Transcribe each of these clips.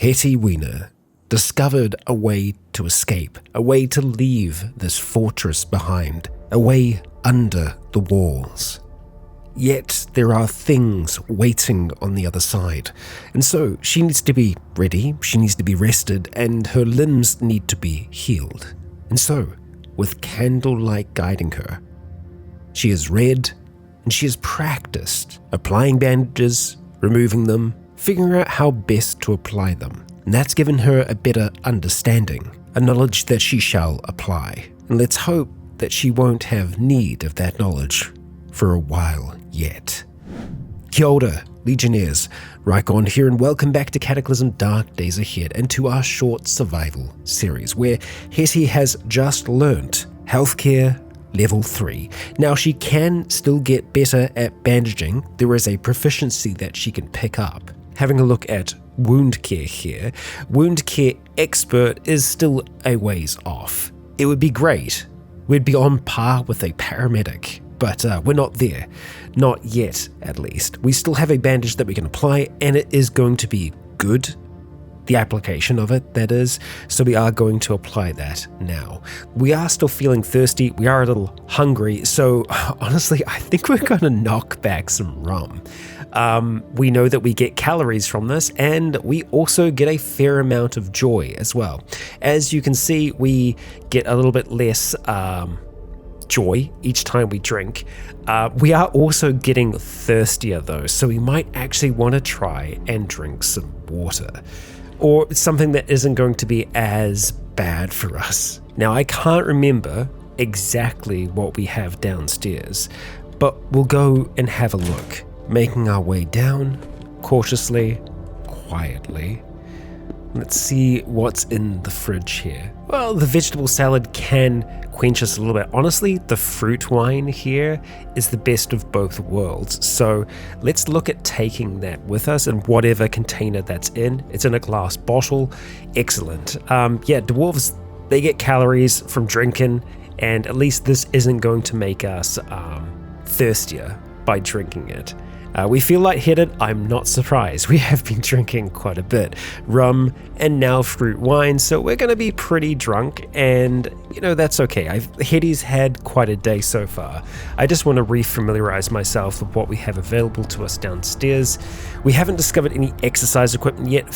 Hetty Wiener discovered a way to escape, a way to leave this fortress behind, a way under the walls. Yet there are things waiting on the other side, and so she needs to be ready, she needs to be rested, and her limbs need to be healed. And so, with candlelight guiding her, she has read and she has practiced applying bandages, removing them, figuring out how best to apply them. And that's given her a better understanding, a knowledge that she shall apply. And let's hope that she won't have need of that knowledge for a while yet. Kia ora, Legionnaires, Rycon here, and welcome back to Cataclysm Dark Days Ahead and to our short survival series where Hetty has just learnt healthcare level 3. Now she can still get better at bandaging. There is a proficiency that she can pick up. Having a look at wound care here, wound care expert is still a ways off. It would be great. We'd be on par with a paramedic, but we're not there. Not yet, at least. We still have a bandage that we can apply, and it is going to be good. The application of it, that is. So we are going to apply that now. We are still feeling thirsty. We are a little hungry. So honestly, I think we're going to knock back some rum. We know that we get calories from this, and we also get a fair amount of joy as well. As you can see, we get a little bit less joy each time we drink. We are also getting thirstier though, so we might actually want to try and drink some water, or something that isn't going to be as bad for us. Now, I can't remember exactly what we have downstairs, but we'll go and have a look, making our way down cautiously, quietly. Let's see what's in the fridge here. Well, the vegetable salad can quench us a little bit. Honestly, the fruit wine here is the best of both worlds. So let's look at taking that with us in whatever container that's in. It's in a glass bottle. Excellent. Yeah, dwarves, they get calories from drinking, and at least this isn't going to make us thirstier by drinking it. We feel lightheaded. I'm not surprised. We have been drinking quite a bit. Rum and now fruit wine, so we're going to be pretty drunk, and you know, that's okay. Hetty's had quite a day so far. I just want to refamiliarize myself with what we have available to us downstairs. We haven't discovered any exercise equipment yet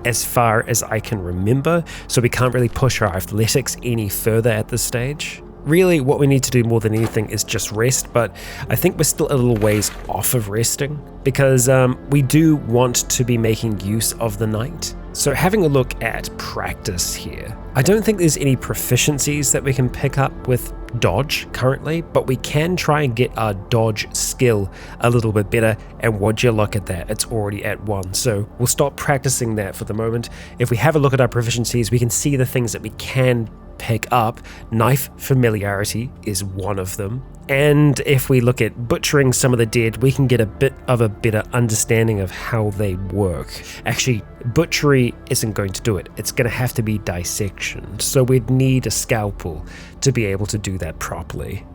as far as I can remember, so we can't really push our athletics any further at this stage. Really, what we need to do more than anything is just rest, but I think we're still a little ways off of resting because we do want to be making use of the night. So having a look at practice here, I don't think there's any proficiencies that we can pick up with dodge currently, but we can try and get our dodge skill a little bit better, and would you look at that, it's already at 1, so we'll stop practicing that for the moment. If we have a look at our proficiencies, we can see the things that we can pick up. Knife familiarity is one of them, and if we look at butchering some of the dead, we can get a bit of a better understanding of how they work. Actually, butchery isn't going to do it. It's going to have to be dissection, so we'd need a scalpel to be able to do that properly.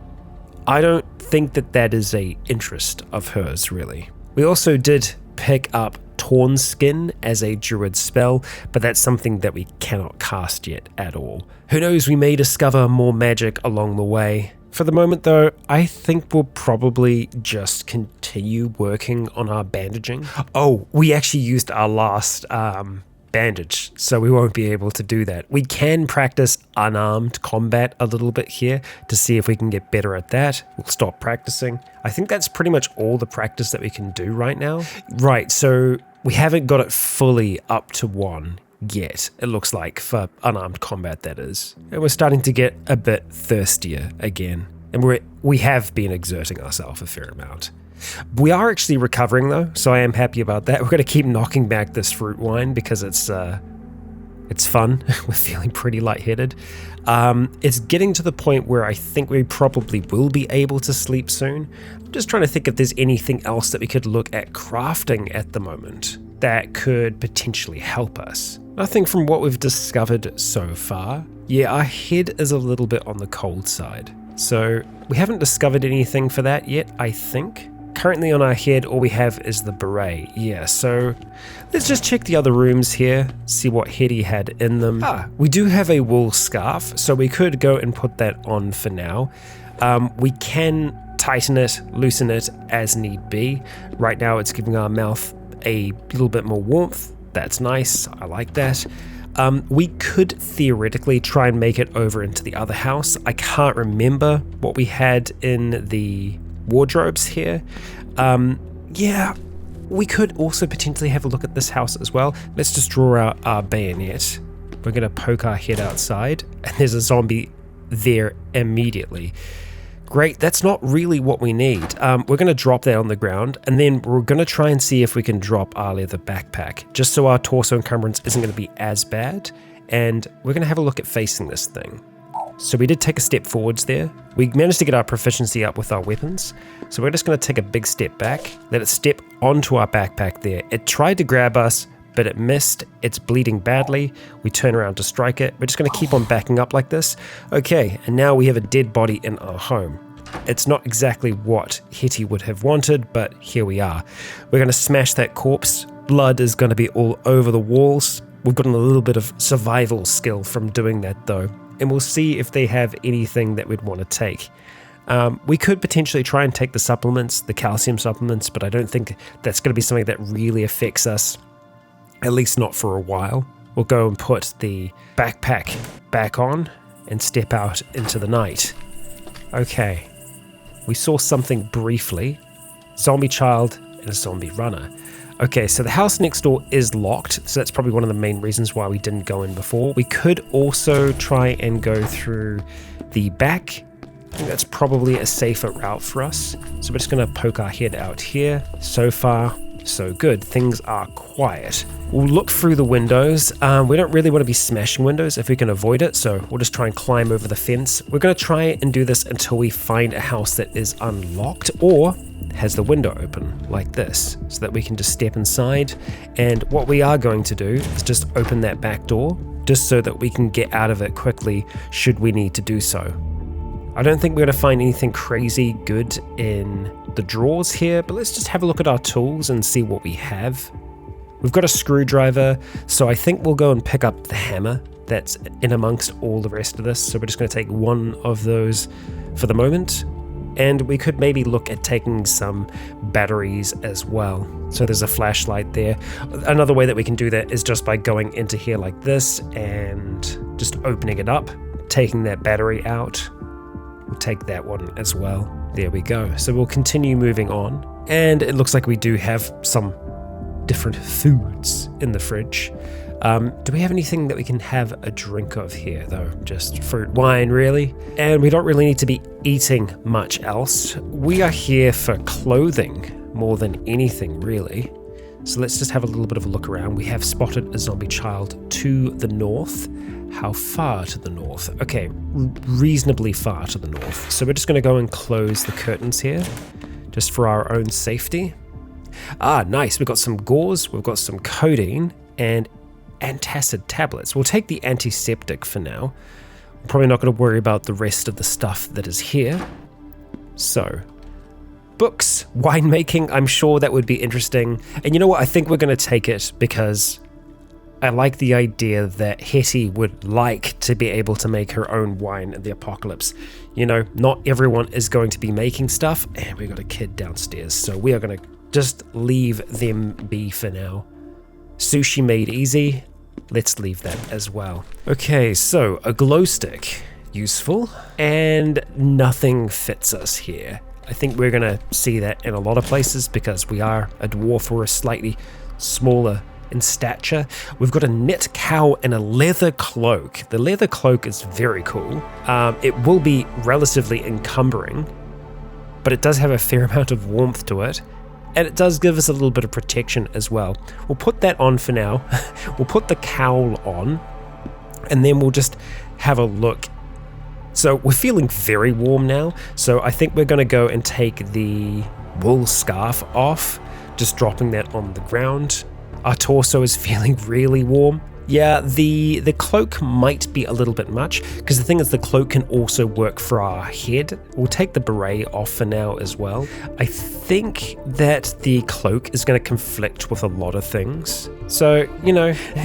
I don't think that is a interest of hers, really. We also did pick up Torn Skin as a druid spell, but that's something that we cannot cast yet at all. Who knows, we may discover more magic along the way. For the moment though, I think we'll probably just continue working on our bandaging. Oh, we actually used our last bandage, so we won't be able to do that. We can practice unarmed combat a little bit here to see if we can get better at that. We'll stop practicing. I think that's pretty much all the practice that we can do right now. Right, so we haven't got it fully up to 1 yet, it looks like, for unarmed combat, that is. And we're starting to get a bit thirstier again, and we have been exerting ourselves a fair amount. We are actually recovering though, so I am happy about that. We're going to keep knocking back this fruit wine because it's fun. We're feeling pretty lightheaded. It's getting to the point where I think we probably will be able to sleep soon. I'm just trying to think if there's anything else that we could look at crafting at the moment that could potentially help us. Nothing from what we've discovered so far. Yeah, our head is a little bit on the cold side, so we haven't discovered anything for that yet, I think. Currently on our head, all we have is the beret. Yeah, so let's just check the other rooms here, see what Hetty had in them. We do have a wool scarf, so we could go and put that on for now. We can tighten it, loosen it as need be. Right now it's giving our mouth a little bit more warmth. That's nice, I like that. We could theoretically try and make it over into the other house. I can't remember what we had in the wardrobes here. Yeah, we could also potentially have a look at this house as well. Let's just draw out our bayonet. We're going to poke our head outside, and there's a zombie there immediately. Great, that's not really what we need. We're going to drop that on the ground, and then we're going to try and see if we can drop our leather backpack, just so our torso encumbrance isn't going to be as bad, and we're going to have a look at facing this thing. So we did take a step forwards there. We managed to get our proficiency up with our weapons, so we're just going to take a big step back, let it step onto our backpack there. It tried to grab us, but it missed. It's bleeding badly. We turn around to strike it. We're just going to keep on backing up like this. Okay, and now we have a dead body in our home. It's not exactly what Hetty would have wanted, but here we are. We're going to smash that corpse. Blood is going to be all over the walls. We've gotten a little bit of survival skill from doing that though, and we'll see if they have anything that we'd want to take. We could potentially try and take the supplements, the calcium supplements, but I don't think that's going to be something that really affects us. At least not for a while. We'll go and put the backpack back on and step out into the night. Okay, we saw something briefly. Zombie child and a zombie runner. Okay, so the house next door is locked, so that's probably one of the main reasons why we didn't go in before. We could also try and go through the back. I think that's probably a safer route for us. So we're just going to poke our head out here. So far, so good. Things are quiet. We'll look through the windows. We don't really want to be smashing windows if we can avoid it, so we'll just try and climb over the fence. We're going to try and do this until we find a house that is unlocked or has the window open like this, so that we can just step inside. And what we are going to do is just open that back door, just so that we can get out of it quickly should we need to do so. I don't think we're going to find anything crazy good in the drawers here, but let's just have a look at our tools and see what we have. We've got a screwdriver, so I think we'll go and pick up the hammer that's in amongst all the rest of this. So we're just going to take one of those for the moment. And we could maybe look at taking some batteries as well. So there's a flashlight there. Another way that we can do that is just by going into here like this and just opening it up, taking that battery out. We'll take that one as well. There we go. So we'll continue moving on. And it looks like we do have some different foods in the fridge. Do we have anything that we can have a drink of here though? Just fruit, wine really? And we don't really need to be eating much else. We are here for clothing more than anything really. So let's just have a little bit of a look around. We have spotted a zombie child to the north. How far to the north? Okay, reasonably far to the north. So we're just going to go and close the curtains here, just for our own safety. Ah, nice. We've got some gauze, we've got some codeine, and antacid tablets. We'll take the antiseptic for now. We're probably not going to worry about the rest of the stuff that is here. So, books, winemaking, I'm sure that would be interesting. And you know what? I think we're going to take it because I like the idea that Hetty would like to be able to make her own wine in the apocalypse. You know, not everyone is going to be making stuff, and we've got a kid downstairs, so we are going to just leave them be for now. Sushi made easy, let's leave that as well. Okay, so a glow stick, useful, and nothing fits us here. I think we're going to see that in a lot of places because we are a dwarf or a slightly smaller in stature. We've got a knit cowl and a leather cloak. The leather cloak is very cool. It will be relatively encumbering, but it does have a fair amount of warmth to it, and it does give us a little bit of protection as well. We'll put that on for now. We'll put the cowl on, and then we'll just have a look. So we're feeling very warm now, so I think we're going to go and take the wool scarf off, just dropping that on the ground. Our torso is feeling really warm. Yeah, the cloak might be a little bit much, because the thing is the cloak can also work for our head. We'll take the beret off for now as well. I think that the cloak is going to conflict with a lot of things. So,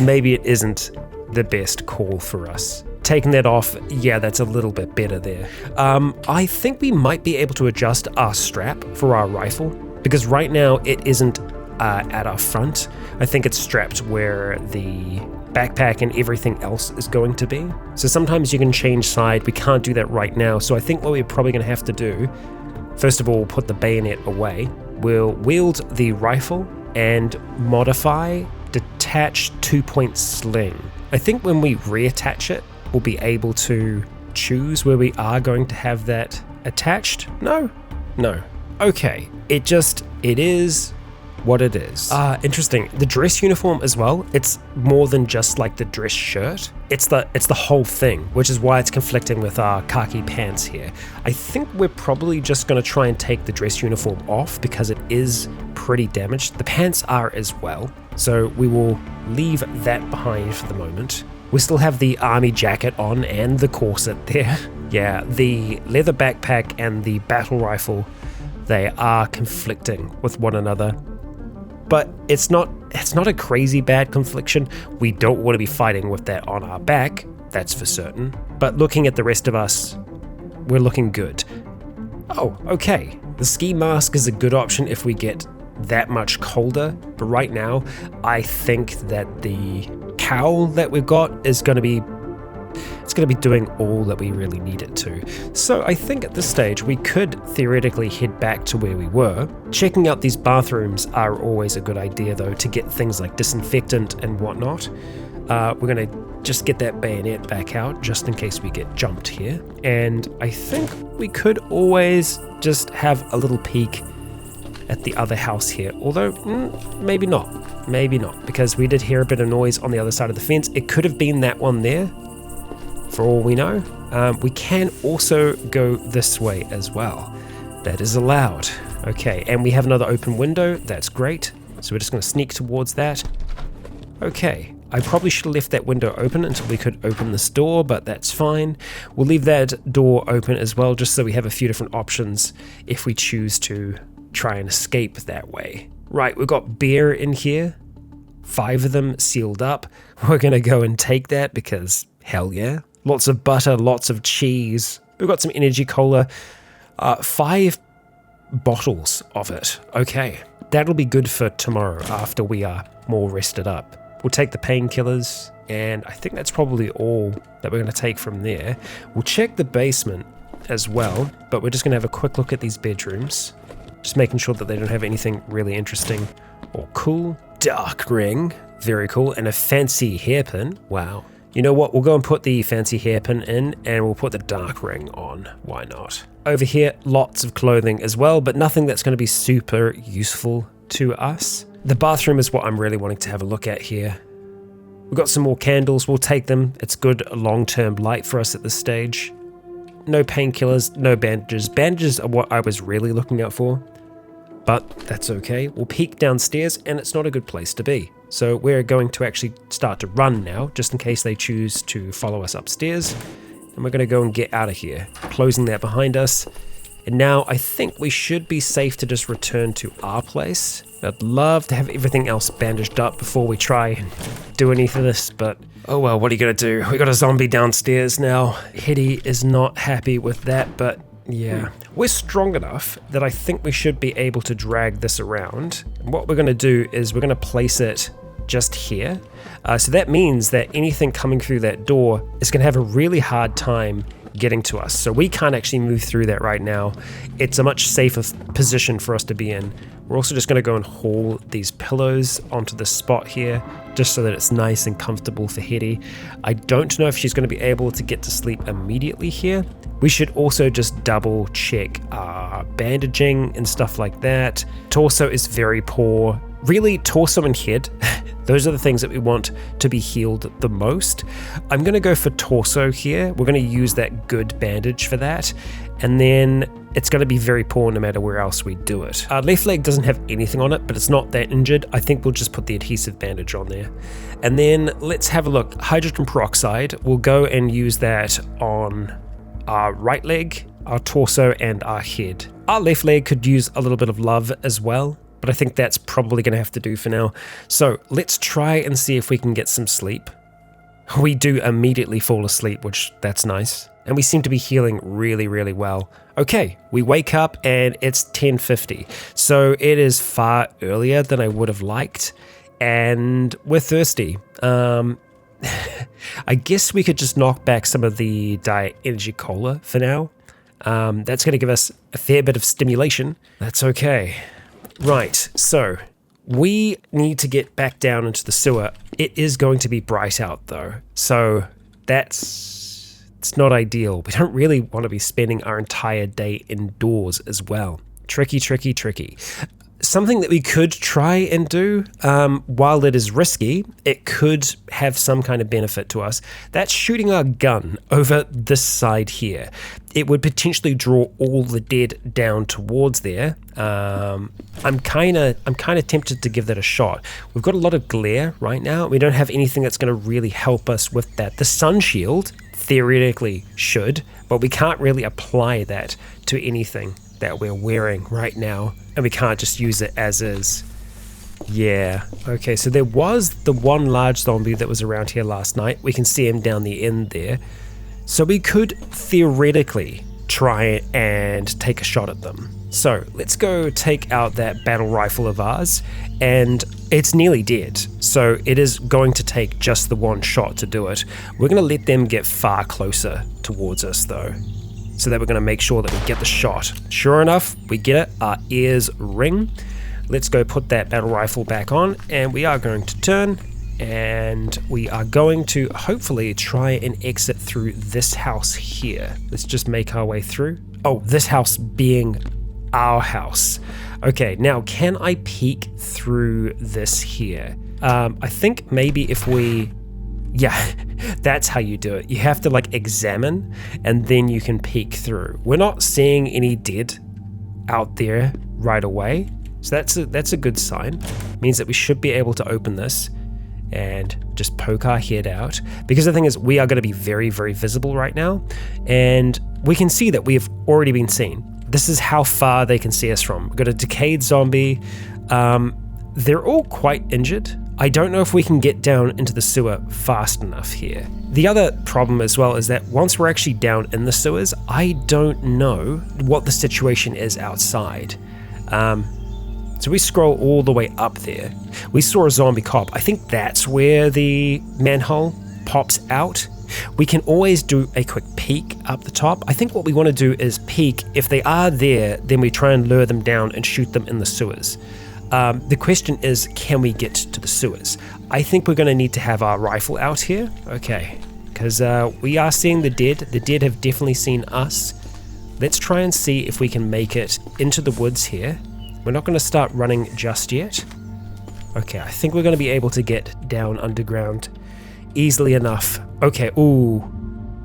maybe it isn't the best call for us. Taking that off, yeah, that's a little bit better there. I think we might be able to adjust our strap for our rifle, because right now it isn't at our front. I think it's strapped where the backpack and everything else is going to be. So sometimes you can change side. We can't do that right now. So I think what we're probably going to have to do, first of all, put the bayonet away. We'll wield the rifle and modify detach 2-point sling. I think when we reattach it, we'll be able to choose where we are going to have that attached. No. Okay, it is what it is. Interesting. The dress uniform as well, it's more than just like the dress shirt. It's the whole thing, which is why it's conflicting with our khaki pants here. I think we're probably just going to try and take the dress uniform off because it is pretty damaged. The pants are as well, so we will leave that behind for the moment. We still have the army jacket on and the corset there. Yeah, the leather backpack and the battle rifle, they are conflicting with one another. But it's not a crazy bad confliction. We don't want to be fighting with that on our back, that's for certain. But looking at the rest of us, we're looking good. Oh, okay. The ski mask is a good option if we get that much colder, but right now I think that the cowl that we've got is going to be doing all that we really need it to. So I think at this stage we could theoretically head back to where we were. Checking out these bathrooms are always a good idea though, to get things like disinfectant and whatnot. We're going to just get that bayonet back out just in case we get jumped here. And I think we could always just have a little peek at the other house here, although maybe not, because we did hear a bit of noise on the other side of the fence. It could have been that one there, for all we know. We can also go this way as well. That is allowed. Okay, and we have another open window. That's great. So we're just going to sneak towards that. Okay, I probably should have left that window open until we could open this door, but that's fine. We'll leave that door open as well, just so we have a few different options if we choose to try and escape that way. Right, we've got beer in here. 5 of them sealed up. We're going to go and take that because hell yeah. Lots of butter, lots of cheese. We've got some energy cola. 5 bottles of it. Okay, that'll be good for tomorrow after we are more rested up. We'll take the painkillers, and I think that's probably all that we're going to take from there. We'll check the basement as well, but we're just going to have a quick look at these bedrooms. Just making sure that they don't have anything really interesting or cool. Dark ring, very cool, and a fancy hairpin. Wow. You know what, we'll go and put the fancy hairpin in and we'll put the dark ring on. Why not? Over here, lots of clothing as well, but nothing that's going to be super useful to us. The bathroom is what I'm really wanting to have a look at here. We've got some more candles, we'll take them. It's good long-term light for us at this stage. No painkillers, no bandages. Bandages are what I was really looking out for, but that's okay. We'll peek downstairs and it's not a good place to be. So we're going to actually start to run now, just in case they choose to follow us upstairs. And we're going to go and get out of here, closing that behind us. And now I think we should be safe to just return to our place. I'd love to have everything else bandaged up before we try and do any of this, but oh well, what are you going to do? We got a zombie downstairs now. Hetty is not happy with that, but yeah. We're strong enough that I think we should be able to drag this around. And what we're going to do is we're going to place it just here. So that means that anything coming through that door is going to have a really hard time getting to us. So we can't actually move through that right now. It's a much safer position for us to be in. We're also just going to go and haul these pillows onto the spot here, just so that it's nice and comfortable for Hetty. I don't know if she's going to be able to get to sleep immediately here. We should also just double check our bandaging and stuff like that. Torso is very poor. Really, torso and head, those are the things that we want to be healed the most. I'm going to go for torso here. We're going to use that good bandage for that. and then it's going to be very poor no matter where else we do it. Our left leg doesn't have anything on it, but it's not that injured. I think we'll just put the adhesive bandage on there. And then let's have a look. Hydrogen peroxide, we'll go and use that on our right leg, our torso, and our head. Our left leg could use a little bit of love as well, but I think that's probably going to have to do for now. So let's try and see if we can get some sleep. We do immediately fall asleep, which that's nice. And we seem to be healing really, really well. Okay, we wake up and it's 10:50. So it is far earlier than I would have liked. And we're thirsty. I guess we could just knock back some of the Diet Energy Cola for now. That's going to give us a fair bit of stimulation. That's okay. Right, so we need to get back down into the sewer. It is going to be bright out though. So it's not ideal. We don't really want to be spending our entire day indoors as well. Tricky, tricky, tricky. Something that we could try and do, while it is risky, it could have some kind of benefit to us. That's shooting our gun over this side here. It would potentially draw all the dead down towards there. I'm kind of tempted to give that a shot. We've got a lot of glare right now. We don't have anything that's going to really help us with that. The sun shield theoretically should, but we can't really apply that to anything that we're wearing right now, and we can't just use it as is. Yeah, okay, so there was the one large zombie that was around here last night. We can see him down the end there. So we could theoretically try and take a shot at them. So let's go take out that battle rifle of ours, and it's nearly dead. So it is going to take just the one shot to do it. We're going to let them get far closer towards us though, so that we're going to make sure that we get the shot. Sure enough, we get it. Our ears ring. Let's go put that battle rifle back on, and we are going to turn, and we are going to hopefully try and exit through this house here. Let's just make our way through. Oh, this house being our house. Okay, now can I peek through this here? I think maybe if we... Yeah, that's how you do it. You have to like examine, and then you can peek through. We're not seeing any dead out there right away, so that's a good sign. It means that we should be able to open this and just poke our head out, because the thing is, we are going to be very, very visible right now, and we can see that we have already been seen. This is how far they can see us from. We've got a decayed zombie. They're all quite injured. I don't know if we can get down into the sewer fast enough here. The other problem as well is that once we're actually down in the sewers, I don't know what the situation is outside. So we scroll all the way up there. We saw a zombie cop. I think that's where the manhole pops out. We can always do a quick peek up the top. I think what we want to do is peek. If they are there, then we try and lure them down and shoot them in the sewers. The question is, can we get to the sewers? I think we're going to need to have our rifle out here. Okay, because we are seeing the dead. The dead have definitely seen us. Let's try and see if we can make it into the woods here. We're not going to start running just yet. Okay, I think we're going to be able to get down underground easily enough. Okay, ooh.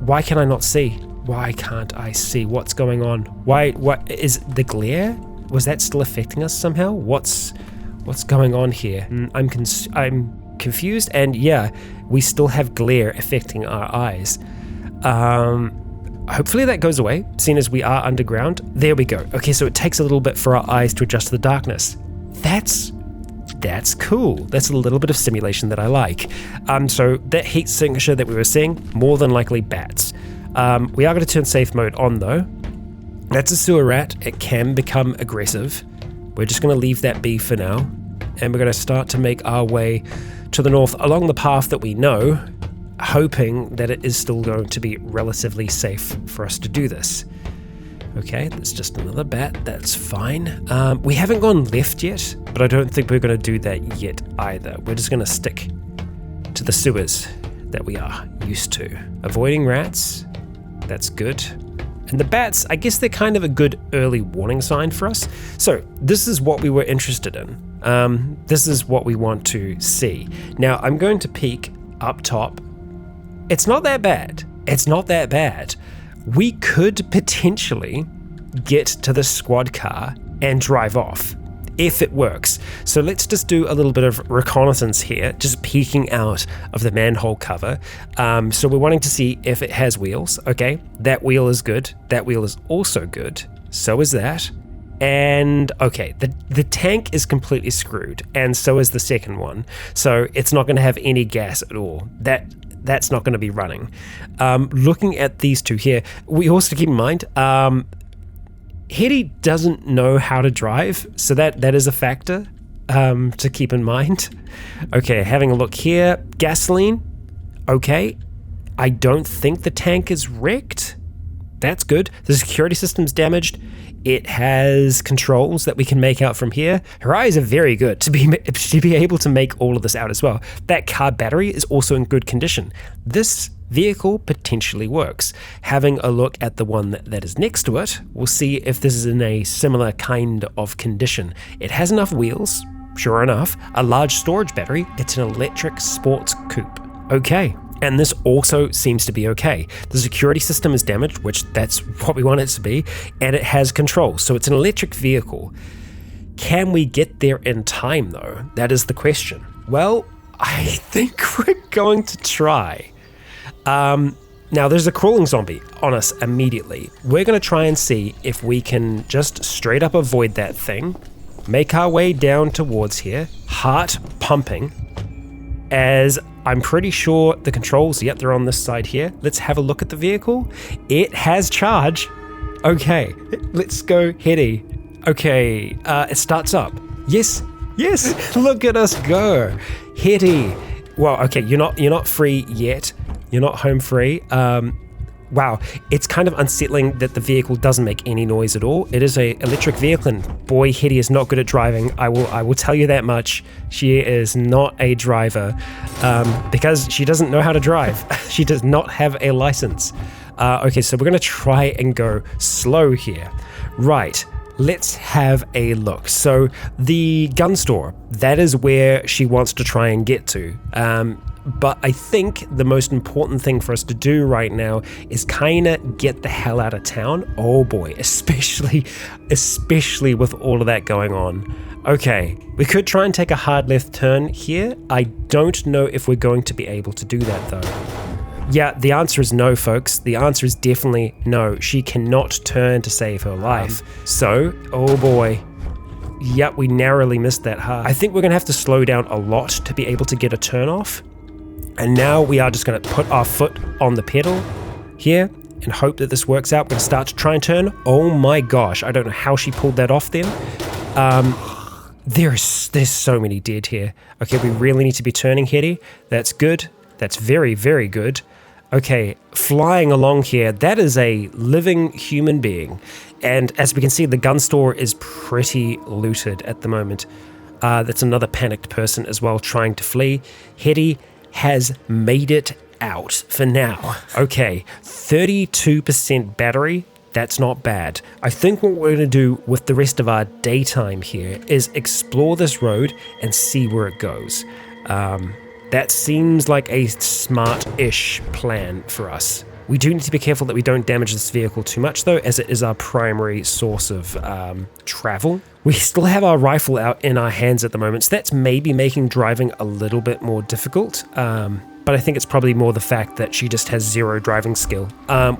Why can I not see? Why can't I see? What's going on? What is the glare? Was that still affecting us somehow? What's going on here? I'm confused, and yeah, we still have glare affecting our eyes. Hopefully that goes away, seeing as we are underground. There we go. Okay, so it takes a little bit for our eyes to adjust to the darkness. That's cool. That's a little bit of simulation that I like. So that heat signature that we were seeing, more than likely bats. We are going to turn safe mode on though. That's a sewer rat. It can become aggressive. We're just going to leave that be for now, and we're going to start to make our way to the north along the path that we know, hoping that it is still going to be relatively safe for us to do this. Okay, that's just another bat. That's fine. We haven't gone left yet, but I don't think we're going to do that yet either. We're just going to stick to the sewers that we are used to. Avoiding rats. That's good. And the bats, I guess they're kind of a good early warning sign for us. So this is what we were interested in. This is what we want to see. Now I'm going to peek up top. It's not that bad. It's not that bad. we could potentially get to the squad car and drive off if it works. So let's just do a little bit of reconnaissance here, just peeking out of the manhole cover. So we're wanting to see if it has wheels. Okay, that wheel is good. That wheel is also good. So is that. And okay, the tank is completely screwed, and so is the second one. So it's not going to have any gas at all. That's not going to be running. Looking at these two here, we also keep in mind, Hetty doesn't know how to drive, so that is a factor to keep in mind. Okay, having a look here, gasoline. Okay, I don't think the tank is wrecked. That's good. The security system's damaged. It has controls that we can make out from here. Her eyes are very good to be able to make all of this out as well. That car battery is also in good condition. This vehicle potentially works. Having a look at the one that is next to it, we'll see if this is in a similar kind of condition. It has enough wheels, sure enough, a large storage battery. It's an electric sports coupe. Okay. And this also seems to be okay. The security system is damaged, which that's what we want it to be, and it has controls. So it's an electric vehicle. Can we get there in time, though? That is the question. Well, I think we're going to try. Now, there's a crawling zombie on us immediately. We're going to try and see if we can just straight up avoid that thing, make our way down towards here, heart pumping, as I'm pretty sure the controls, yep, they're on this side here. Let's have a look at the vehicle. It has charge. Okay, let's go, Hetty. Okay, it starts up. Yes, look at us go. Hetty. Well, okay, you're not free yet. You're not home free. Wow, it's kind of unsettling that the vehicle doesn't make any noise at all. It is a electric vehicle, and boy, Hetty is not good at driving. I will tell you that much. She is not a driver because she doesn't know how to drive. She does not have a license. Okay, so we're going to try and go slow here. Right, let's have a look. So the gun store, that is where she wants to try and get to. But I think the most important thing for us to do right now is kind of get the hell out of town. Oh boy, especially with all of that going on. Okay, we could try and take a hard left turn here. I don't know if we're going to be able to do that though. Yeah, the answer is no, folks. The answer is definitely no. She cannot turn to save her life. So, oh boy. Yep, we narrowly missed that hard. I think we're going to have to slow down a lot to be able to get a turn off. And now we are just going to put our foot on the pedal here and hope that this works out. We're going to start to try and turn. Oh my gosh, I don't know how she pulled that off then. There's so many dead here. Okay, we really need to be turning, Hetty. That's good. That's very, very good. Okay, flying along here, that is a living human being. And as we can see, the gun store is pretty looted at the moment. That's another panicked person as well trying to flee. Hetty has made it out for now. Okay, 32% battery. That's not bad. I think what we're going to do with the rest of our daytime here is explore this road and see where it goes. That seems like a smart-ish plan for us. We do need to be careful that we don't damage this vehicle too much though, as it is our primary source of travel. We still have our rifle out in our hands at the moment, so that's maybe making driving a little bit more difficult. But I think it's probably more the fact that she just has zero driving skill.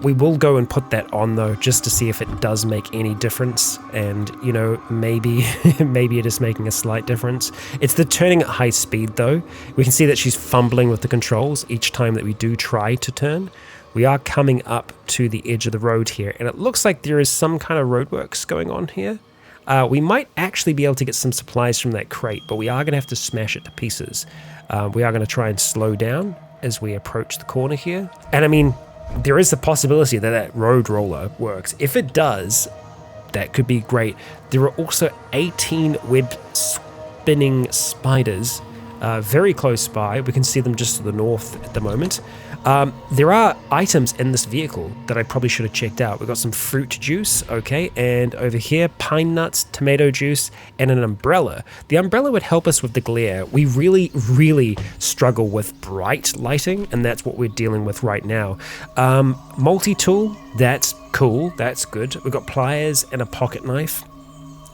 We will go and put that on though, just to see if it does make any difference. And you know, maybe it is making a slight difference. It's the turning at high speed though. We can see that she's fumbling with the controls each time that we do try to turn. We are coming up to the edge of the road here, and it looks like there is some kind of roadworks going on here. We might actually be able to get some supplies from that crate, but we are going to have to smash it to pieces. We are going to try and slow down as we approach the corner here. And I mean, there is the possibility that that road roller works. If it does, that could be great. There are also 18 web spinning spiders very close by. We can see them just to the north at the moment. There are items in this vehicle that I probably should have checked out. We've got some fruit juice, okay, and over here, pine nuts, tomato juice, and an umbrella. The umbrella would help us with the glare. We really, really struggle with bright lighting, and that's what we're dealing with right now. Multi-tool, that's cool, that's good. We've got pliers and a pocket knife.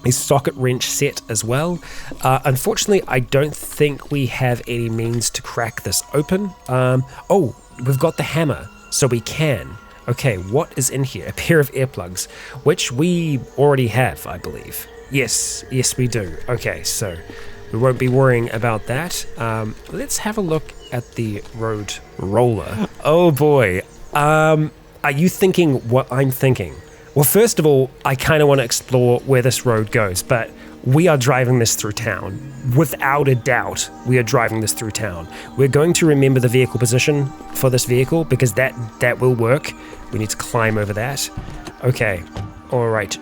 A socket wrench set as well. Unfortunately, I don't think we have any means to crack this open. Oh, we've got the hammer, so we can. Okay, what is in here? A pair of earplugs, which we already have, I believe. Yes, we do. Okay, so we won't be worrying about that. Let's have a look at the road roller. Oh boy. Are you thinking what I'm thinking? Well, first of all, I kind of want to explore where this road goes, but we are driving this through town. Without a doubt, we are driving this through town. We're going to remember the vehicle position for this vehicle because that will work. We need to climb over that. Okay, all right.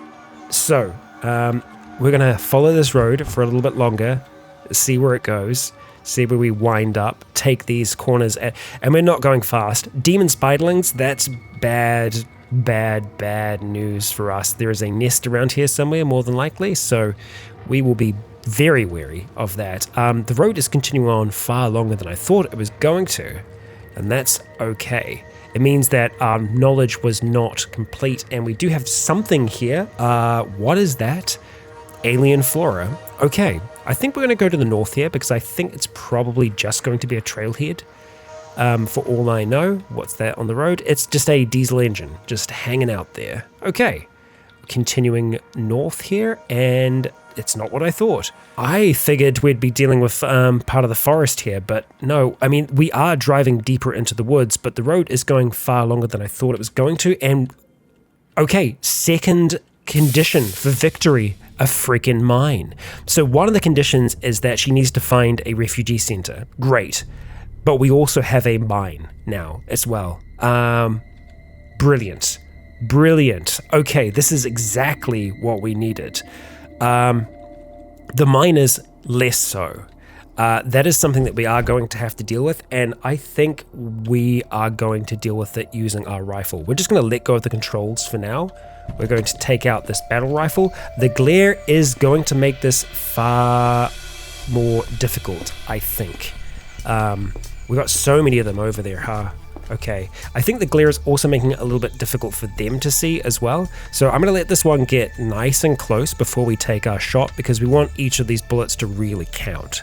So, we're going to follow this road for a little bit longer, see where it goes, see where we wind up, take these corners, and we're not going fast. Demon spiderlings, that's bad news for us. There is a nest around here somewhere, more than likely, so we will be very wary of that. The road is continuing on far longer than I thought it was going to, and that's okay. It means that our knowledge was not complete, and we do have something here. What is that? Alien flora. Okay, I think we're going to go to the north here because I think it's probably just going to be a trailhead. For all I know, what's that on the road? It's just a diesel engine, just hanging out there. Okay, continuing north here, and it's not what I thought. I figured we'd be dealing with part of the forest here, but no, I mean, we are driving deeper into the woods, but the road is going far longer than I thought it was going to, and okay, second condition for victory, a freaking mine. So one of the conditions is that she needs to find a refugee center. Great. But we also have a mine now as well. Brilliant. Okay, this is exactly what we needed. The mine is less so. That is something that we are going to have to deal with, and I think we are going to deal with it using our rifle. We're just going to let go of the controls for now. We're going to take out this battle rifle. The glare is going to make this far more difficult, I think. We've got so many of them over there, huh? Okay. I think the glare is also making it a little bit difficult for them to see as well. So I'm going to let this one get nice and close before we take our shot because we want each of these bullets to really count.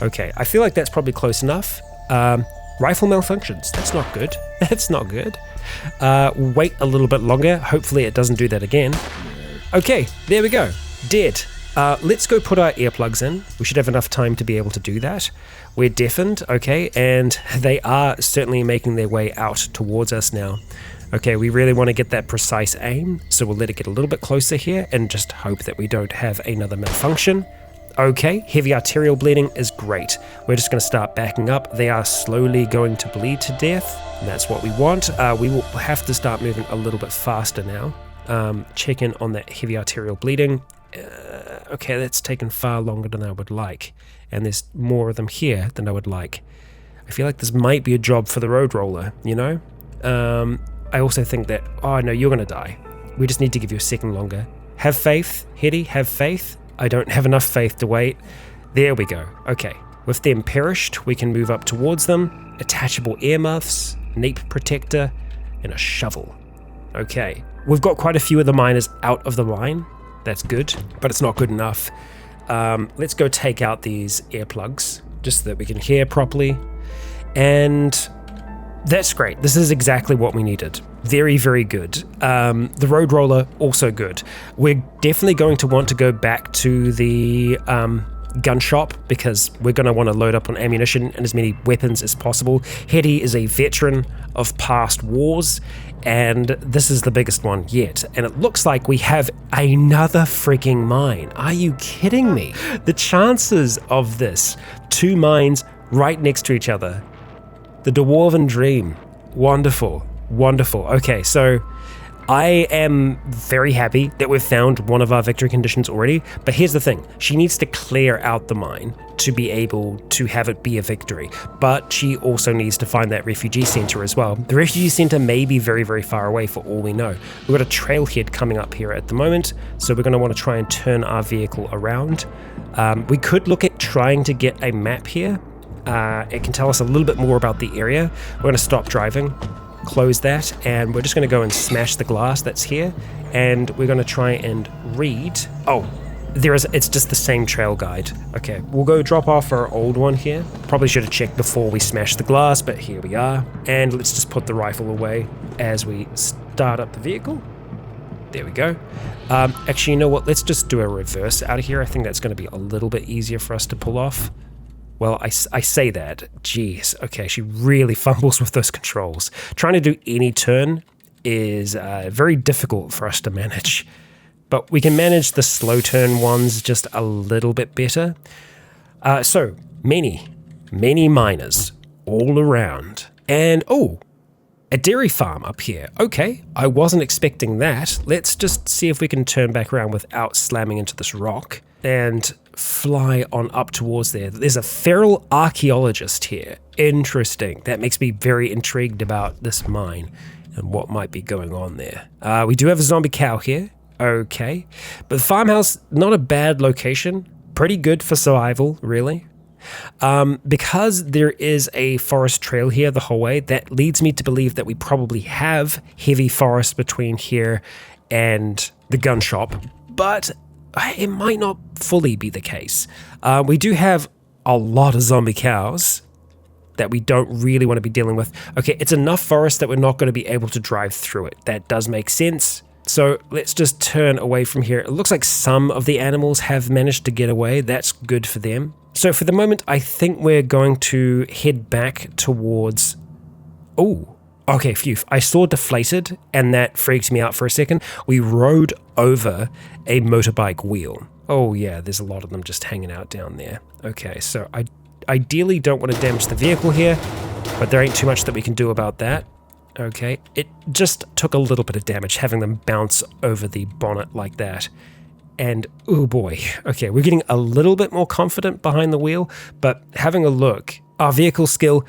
Okay, I feel like that's probably close enough. Rifle malfunctions. That's not good. That's not good. Wait a little bit longer. Hopefully it doesn't do that again. Okay, there we go. Dead. Let's go put our earplugs in. We should have enough time to be able to do that. We're deafened, okay, and they are certainly making their way out towards us now. Okay, we really want to get that precise aim, so we'll let it get a little bit closer here and just hope that we don't have another malfunction. Okay, heavy arterial bleeding is great. We're just going to start backing up. They are slowly going to bleed to death, and that's what we want. We will have to start moving a little bit faster now. Check in on that heavy arterial bleeding. Okay, that's taken far longer than I would like, and there's more of them here than I would like. I feel like this might be a job for the road roller, you know? I also think that, oh no, you're gonna die. We just need to give you a second longer. Have faith, Hetty, have faith. I don't have enough faith to wait. There we go. Okay, with them perished, we can move up towards them. Attachable earmuffs, nape protector, and a shovel. Okay, we've got quite a few of the miners out of the mine. That's good, but it's not good enough. Let's go take out these earplugs just so that we can hear properly. And that's great. This is exactly what we needed. Very, very good. The road roller, also good. We're definitely going to want to go back to the gun shop because we're going to want to load up on ammunition and as many weapons as possible. Hetty is a veteran of past wars, and this is the biggest one yet. And it looks like we have another freaking mine. Are you kidding me? The chances of this, 2 mines right next to each other. The Dwarven dream. Wonderful, wonderful. Okay, so I am very happy that we've found one of our victory conditions already, but here's the thing. She needs to clear out the mine to be able to have it be a victory, but she also needs to find that refugee center as well. The refugee center may be very, very far away for all we know. We've got a trailhead coming up here at the moment, so we're going to want to try and turn our vehicle around. We could look at trying to get a map here. It can tell us a little bit more about the area. We're going to stop driving, close that, and we're just going to go and smash the glass that's here, and we're going to try and read. Oh, it's just the same trail guide. Okay, we'll go drop off our old one here. Probably should have checked before we smashed the glass, but here we are. And let's just put the rifle away as we start up the vehicle. There we go. Actually, you know what? Let's just do a reverse out of here. I think that's going to be a little bit easier for us to pull off. Well, I say that. Jeez. Okay, she really fumbles with those controls. Trying to do any turn is very difficult for us to manage. But we can manage the slow turn ones just a little bit better. So, many miners all around. And, oh, a dairy farm up here. Okay, I wasn't expecting that. Let's just see if we can turn back around without slamming into this rock and fly on up towards there. There's a feral archaeologist here. Interesting. That makes me very intrigued about this mine and what might be going on there. We do have a zombie cow here. Okay, but the farmhouse, not a bad location. Pretty good for survival, really. Because there is a forest trail here the whole way, that leads me to believe that we probably have heavy forest between here and the gun shop, but it might not fully be the case. We do have a lot of zombie cows that we don't really want to be dealing with. Okay, it's enough forest that we're not going to be able to drive through it. That does make sense. So let's just turn away from here. It looks like some of the animals have managed to get away. That's good for them. So for the moment, I think we're going to head back towards... Oh, okay, phew. I saw deflated, and that freaked me out for a second. We rode over a motorbike wheel. Oh yeah, there's a lot of them just hanging out down there. Okay, so I ideally don't want to damage the vehicle here, but there ain't too much that we can do about that. Okay, it just took a little bit of damage having them bounce over the bonnet like that. And, oh boy, okay, we're getting a little bit more confident behind the wheel, but having a look, our vehicle skill,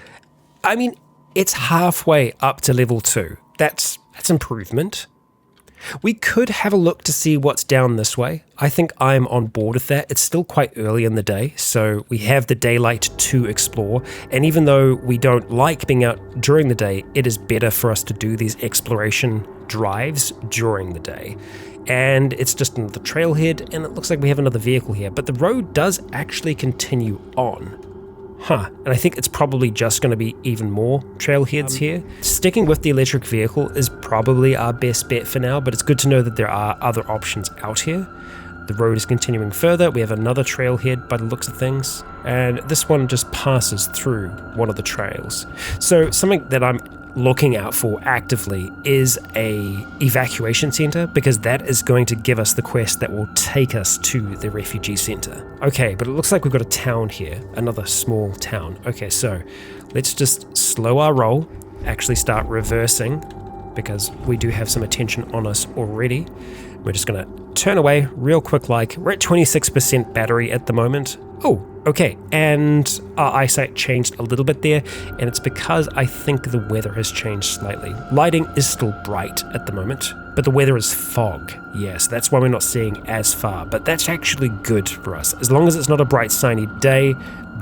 I mean, it's halfway up to level 2. That's improvement. We could have a look to see what's down this way. I think I'm on board with that. It's still quite early in the day, so we have the daylight to explore. And even though we don't like being out during the day, it is better for us to do these exploration drives during the day. And it's just another trailhead, and it looks like we have another vehicle here. But the road does actually continue on. Huh, and I think it's probably just going to be even more trailheads here. Sticking with the electric vehicle is probably our best bet for now, but it's good to know that there are other options out here. The road is continuing further. We have another trailhead by the looks of things, and this one just passes through one of the trails. So something that I'm looking out for actively is a evacuation center, because that is going to give us the quest that will take us to the refugee center. Okay, but it looks like we've got a town here, another small town. Okay, so let's just slow our roll, actually start reversing, because we do have some attention on us already. We're just gonna turn away real quick, like we're at 26% battery at the moment. Oh, okay, and our eyesight changed a little bit there, and it's because I think the weather has changed slightly. Lighting is still bright at the moment, but the weather is fog. Yes, that's why we're not seeing as far, but that's actually good for us. As long as it's not a bright, sunny day,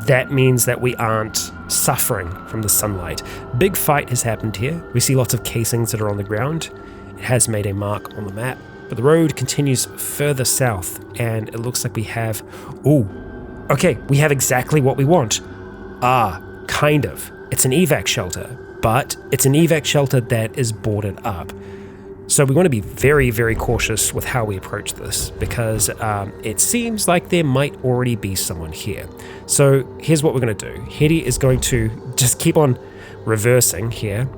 that means that we aren't suffering from the sunlight. Big fight has happened here. We see lots of casings that are on the ground. It has made a mark on the map, but the road continues further south, and it looks like we have... Ooh. Okay, we have exactly what we want. Kind of. It's an evac shelter, but it's an evac shelter that is boarded up. So we want to be very, very cautious with how we approach this, because it seems like there might already be someone here. So here's what we're going to do. Hetty is going to just keep on reversing here.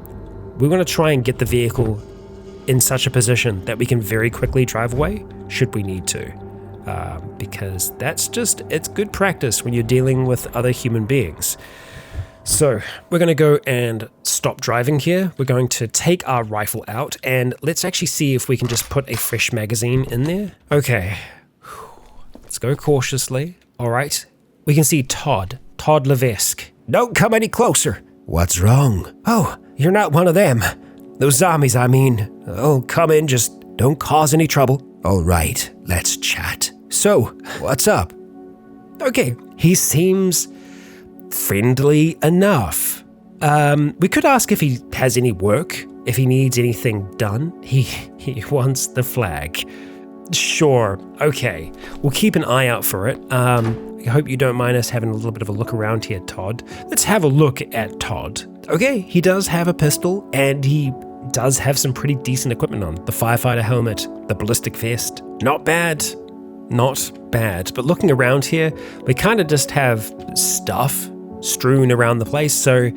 We're going to try and get the vehicle in such a position that we can very quickly drive away, should we need to. Because it's good practice when you're dealing with other human beings. So we're going to go and stop driving here. We're going to take our rifle out and let's actually see if we can just put a fresh magazine in there. Okay, let's go cautiously. All right, we can see Todd Levesque. Don't come any closer. What's wrong? Oh, you're not one of them. Those zombies, I mean. Oh, come in, just don't cause any trouble. All right, let's chat. So, what's up? Okay, he seems friendly enough. We could ask if he has any work, if he needs anything done. He wants the flag. Sure, okay. We'll keep an eye out for it. I hope you don't mind us having a little bit of a look around here, Todd. Let's have a look at Todd. Okay, he does have a pistol, and he does have some pretty decent equipment on. The firefighter helmet, the ballistic vest. Not bad. Not bad. But looking around here, we kind of just have stuff strewn around the place, so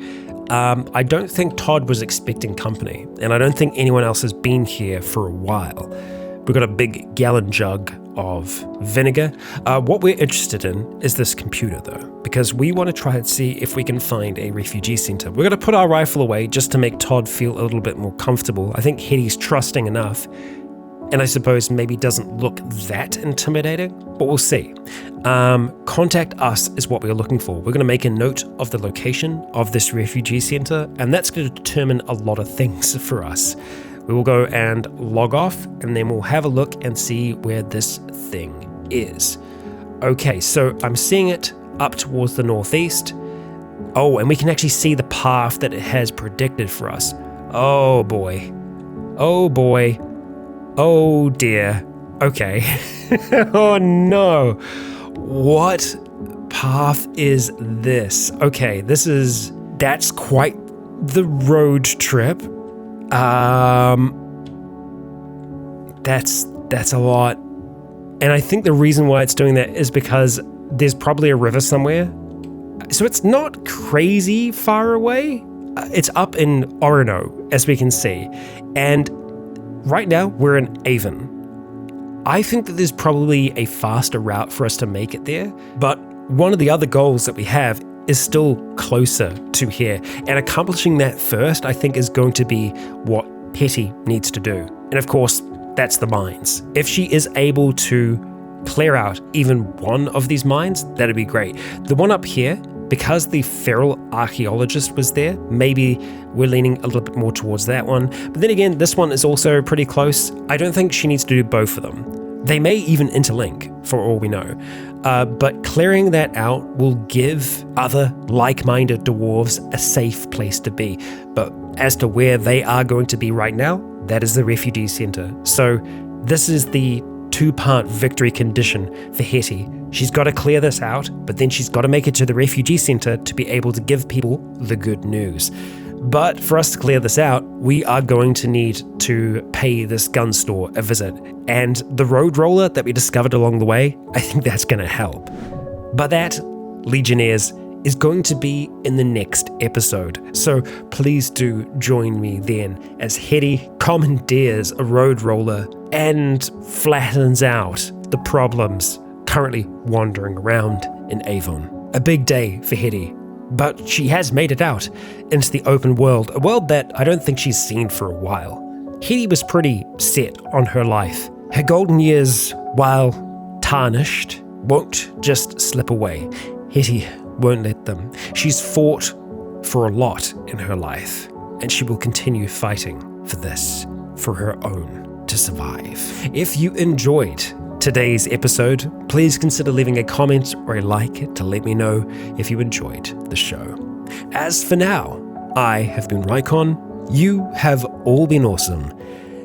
I don't think Todd was expecting company, and I don't think anyone else has been here for a while. We've got a big gallon jug of vinegar. What we're interested in is this computer, though, because we want to try and see if we can find a refugee center. We're going to put our rifle away just to make Todd feel a little bit more comfortable. I think Hetty's trusting enough, and I suppose maybe doesn't look that intimidating, but we'll see. Contact us is what we're looking for. We're going to make a note of the location of this refugee center, and that's going to determine a lot of things for us. We will go and log off, and then we'll have a look and see where this thing is. Okay, so I'm seeing it up towards the northeast. Oh, and we can actually see the path that it has predicted for us. Oh boy. Oh boy. Oh dear. Okay. Oh no. What path is this? Okay, that's quite the road trip. That's a lot. And I think the reason why it's doing that is because there's probably a river somewhere. So it's not crazy far away. It's up in Orono, as we can see. And right now we're in Avon. I think that there's probably a faster route for us to make it there, but one of the other goals that we have is still closer to here, and accomplishing that first, I think, is going to be what Hetty needs to do. And of course, that's the mines. If she is able to clear out even one of these mines, that'd be great. The one up here, because the feral archaeologist was there, maybe we're leaning a little bit more towards that one. But then again, this one is also pretty close. I don't think she needs to do both of them. They may even interlink, for all we know. But clearing that out will give other like-minded dwarves a safe place to be. But as to where they are going to be right now, that is the refugee center. So this is the two-part victory condition for Hetty. She's got to clear this out, but then she's got to make it to the refugee center to be able to give people the good news. But for us to clear this out, we are going to need to pay this gun store a visit. And the road roller that we discovered along the way, I think that's going to help. But that, Legionnaires, is going to be in the next episode. So please do join me then as Hetty commandeers a road roller and flattens out the problems currently wandering around in Avon. A big day for Hetty. But she has made it out into the open world, a world that I don't think she's seen for a while. Hetty was pretty set on her life. Her golden years, while tarnished, won't just slip away. Hetty won't let them. She's fought for a lot in her life, and she will continue fighting for this, for her own, to survive. If you enjoyed today's episode, please consider leaving a comment or a like to let me know if you enjoyed the show. As for now, I have been Rycon, you have all been awesome,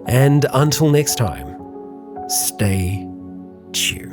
and until next time, stay tuned.